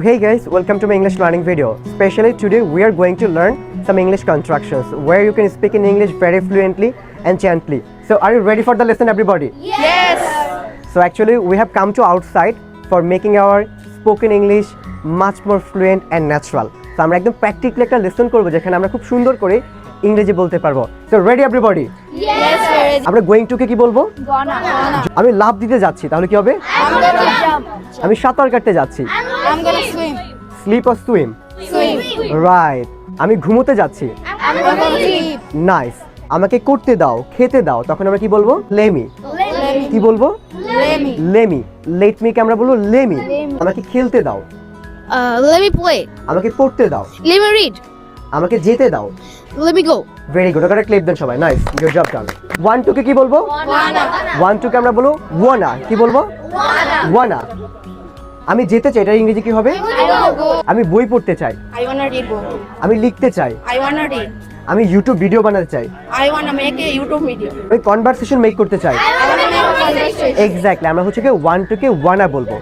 Hey guys, welcome to my English learning video. Especially today we are going to learn some English contractions where you can speak in English very fluently and gently. So are you ready for the lesson, everybody? Yes. So actually we have come to outside for making our spoken English much more fluent and natural. So আমরা একদম practically একটা lesson করব যেখানে আমরা খুব সুন্দর করে ইংরেজি বলতে পারবো। So ready everybody? Yes, ready. আমরা going to কে কি বলবো? Gonna. আমি লাফ দিতে যাচ্ছি তাহলে কি হবে? I'm gonna jump. আমি সাঁতার কাটতে যাচ্ছি। I'm gonna swim. Sleep or swim? Swim. Right. আমি ঘুমোতে যাচ্ছি। I'm gonna sleep. নাইস। আমাকে করতে দাও, খেতে দাও, তখন আমরা কি বলবো? লেমি। Lemme. কি বলবো? Lemme. লেমি। লেট মি কে আমরা বলবো লেমি। আমাকে খেলতে দাও, Let me play. আমাকে পড়তে দাও, Let me read. আমাকে যেতে দাও। Let me go. Very good, ওটা ক্লিপ দেন সবাই। নাইস, গুড জব ডান। 1 2 কে কি বলবো? Wanna. 1 2 কে আমরা বলবো ওয়ানা। কি বলবো? ওয়ানা। আমি যেতে চাই, এটা ইংরেজি কি হবে? I wanna go. আমি বই পড়তে চাই, I wanna read book. আমি লিখতে চাই, I wanna read. আমি ইউটিউব ভিডিও বানাতে চাই, I wanna make a YouTube video. আমি কনভারসেশন মেক করতে চাই। I wanna make a conversation. Exactly, আমরা হচ্ছে কি 1 2 কে ওয়ানা বলবো।